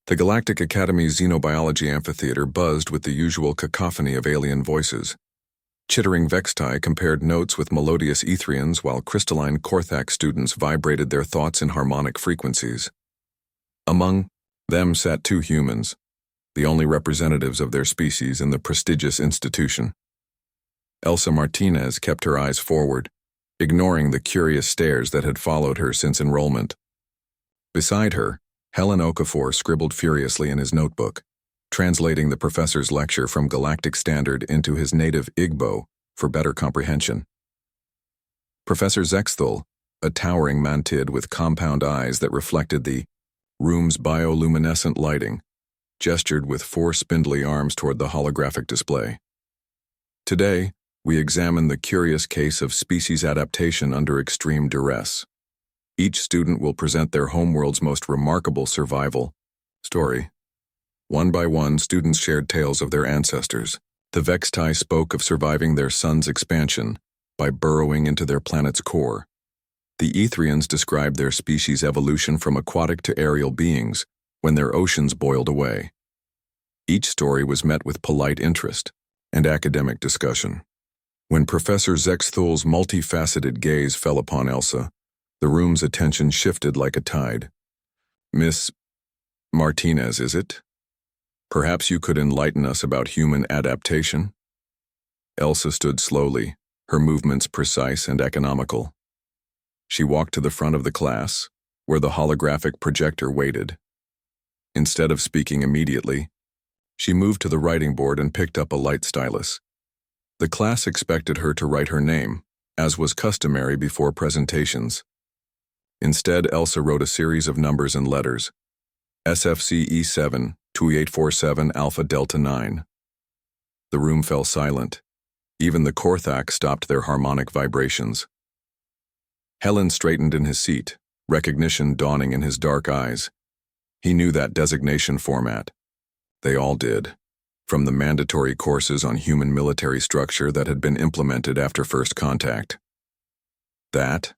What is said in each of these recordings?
The Galactic Academy's xenobiology amphitheater buzzed with the usual cacophony of alien voices. Chittering Vextai compared notes with melodious Etherians while crystalline Korthak students vibrated their thoughts in harmonic frequencies. Among them sat two humans, the only representatives of their species in the prestigious institution. Elsa Martinez kept her eyes forward, ignoring the curious stares that had followed her since enrollment. Beside her, Helen Okafor scribbled furiously in his notebook, translating the professor's lecture from Galactic Standard into his native Igbo for better comprehension. Professor Zexthul, a towering mantid with compound eyes that reflected the room's bioluminescent lighting, gestured with four spindly arms toward the holographic display. Today, we examine the curious case of species adaptation under extreme duress. Each student will present their homeworld's most remarkable survival story. One by one, students shared tales of their ancestors. The Vextai spoke of surviving their sun's expansion by burrowing into their planet's core. The Etherians described their species' evolution from aquatic to aerial beings when their oceans boiled away. Each story was met with polite interest and academic discussion. When Professor Zexthul's multifaceted gaze fell upon Elsa, the room's attention shifted like a tide. "Miss Martinez, is it? Perhaps you could enlighten us about human adaptation?" Elsa stood slowly, her movements precise and economical. She walked to the front of the class, where the holographic projector waited. Instead of speaking immediately, she moved to the writing board and picked up a light stylus. The class expected her to write her name, as was customary before presentations. Instead, Elsa wrote a series of numbers and letters: SFCE7, 2847 Alpha Delta 9. The room fell silent. Even the Korthak stopped their harmonic vibrations. Helen straightened in his seat, recognition dawning in his dark eyes. He knew that designation format. They all did, from the mandatory courses on human military structure that had been implemented after first contact. "That,"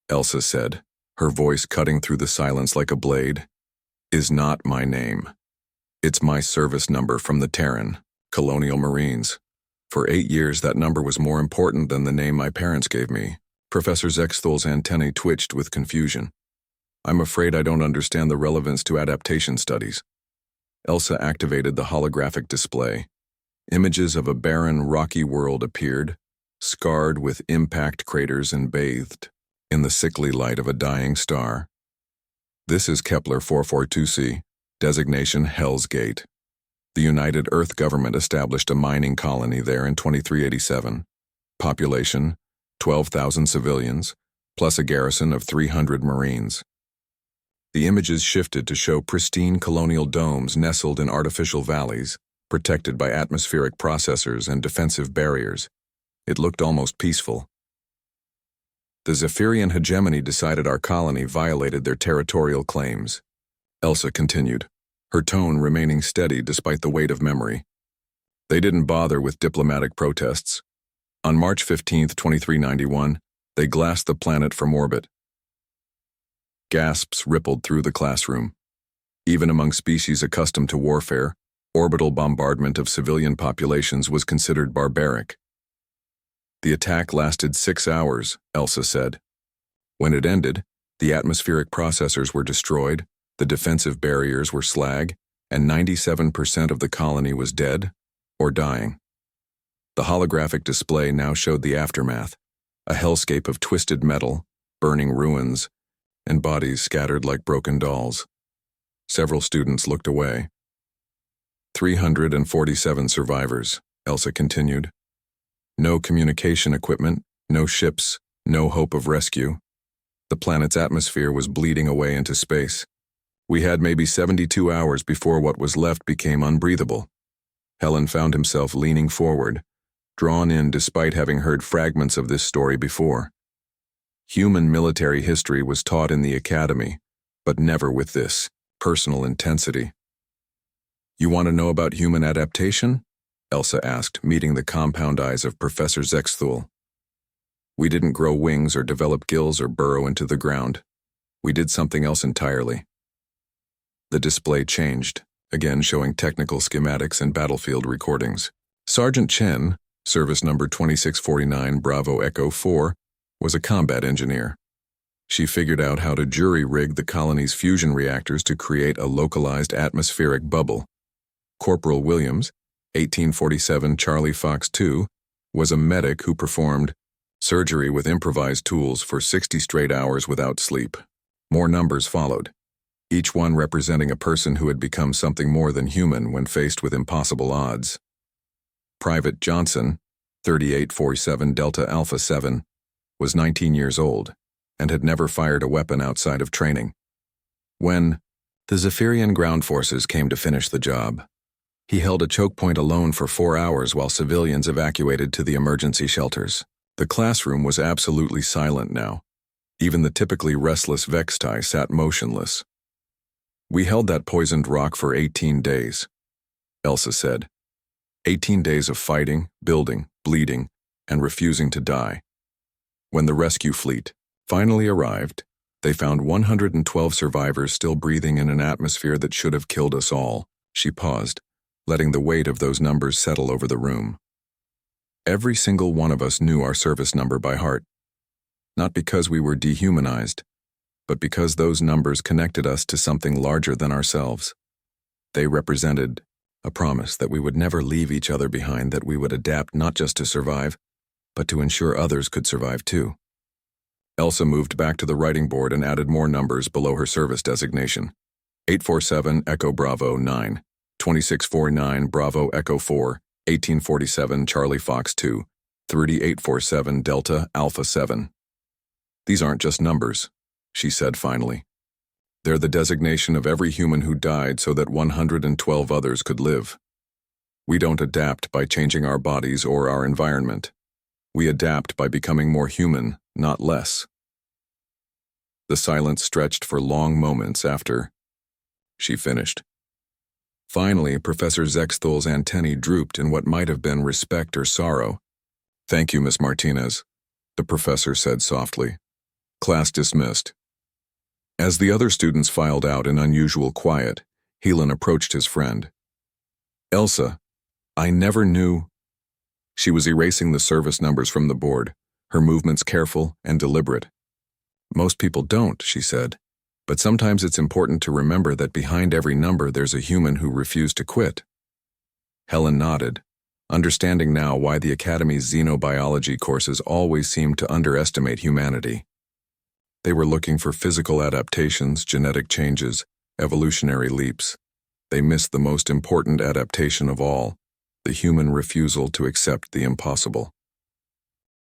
Elsa said, her voice cutting through the silence like a blade, "is not my name. It's my service number from the Terran, Colonial Marines. For 8 years, that number was more important than the name my parents gave me." Professor Zexthul's antennae twitched with confusion. "I'm afraid I don't understand the relevance to adaptation studies." Elsa activated the holographic display. Images of a barren, rocky world appeared, scarred with impact craters and bathed in the sickly light of a dying star. "This is Kepler 442c, designation Hell's Gate. The United Earth government established a mining colony there in 2387. Population, 12,000 civilians, plus a garrison of 300 Marines." The images shifted to show pristine colonial domes nestled in artificial valleys, protected by atmospheric processors and defensive barriers. It looked almost peaceful. "The Zephyrian hegemony decided our colony violated their territorial claims," Elsa continued, her tone remaining steady despite the weight of memory. "They didn't bother with diplomatic protests. On March 15, 2391, they glassed the planet from orbit." Gasps rippled through the classroom. Even among species accustomed to warfare, orbital bombardment of civilian populations was considered barbaric. "The attack lasted 6 hours, Elsa said. When it ended, the atmospheric processors were destroyed, the defensive barriers were slag, and 97% of the colony was dead or dying." The holographic display now showed the aftermath, a hellscape of twisted metal, burning ruins, and bodies scattered like broken dolls. Several students looked away. 347 survivors, Elsa continued. No communication equipment, no ships, no hope of rescue. The planet's atmosphere was bleeding away into space. We had maybe 72 hours before what was left became unbreathable. Helen found himself leaning forward, drawn in despite having heard fragments of this story before. Human military history was taught in the academy, but never with this personal intensity. "You want to know about human adaptation?" Elsa asked, meeting the compound eyes of Professor Zexthul. "We didn't grow wings or develop gills or burrow into the ground. We did something else entirely." The display changed, again showing technical schematics and battlefield recordings. Sergeant Chen, service number 2649 Bravo Echo 4, was a combat engineer. She figured out how to jury-rig the colony's fusion reactors to create a localized atmospheric bubble. Corporal Williams, 1847 Charlie Fox 2, was a medic who performed surgery with improvised tools for 60 straight hours without sleep. More numbers followed, each one representing a person who had become something more than human when faced with impossible odds. Private Johnson, 3847 Delta Alpha 7, was 19 years old and had never fired a weapon outside of training. When the Zephyrian ground forces came to finish the job, he held a choke point alone for 4 hours while civilians evacuated to the emergency shelters. The classroom was absolutely silent now. Even the typically restless Vextai sat motionless. "We held that poisoned rock for 18 days, Elsa said. 18 days of fighting, building, bleeding, and refusing to die. When the rescue fleet finally arrived, they found 112 survivors still breathing in an atmosphere that should have killed us all." She paused, letting the weight of those numbers settle over the room. Every single one of us knew our service number by heart, not because we were dehumanized, but because those numbers connected us to something larger than ourselves. They represented a promise that we would never leave each other behind, that we would adapt not just to survive, but to ensure others could survive too. Elsa moved back to the writing board and added more numbers below her service designation. 847 Echo Bravo 9, 2649 Bravo Echo 4, 1847 Charlie Fox 2, 3847 Delta Alpha 7. "These aren't just numbers," she said finally. "They're the designation of every human who died so that 112 others could live. We don't adapt by changing our bodies or our environment. We adapt by becoming more human, not less." The silence stretched for long moments after she finished. Finally, Professor Zexthol's antennae drooped in what might have been respect or sorrow. "Thank you, Miss Martinez," the professor said softly. Class dismissed. As the other students filed out in unusual quiet, Helan approached his friend. "Elsa, I never knew—" She was erasing the service numbers from the board, her movements careful and deliberate. "Most people don't," she said, "but sometimes it's important to remember that behind every number there's a human who refused to quit." Helen nodded, understanding now why the Academy's xenobiology courses always seemed to underestimate humanity. They were looking for physical adaptations, genetic changes, evolutionary leaps. They missed the most important adaptation of all, the human refusal to accept the impossible.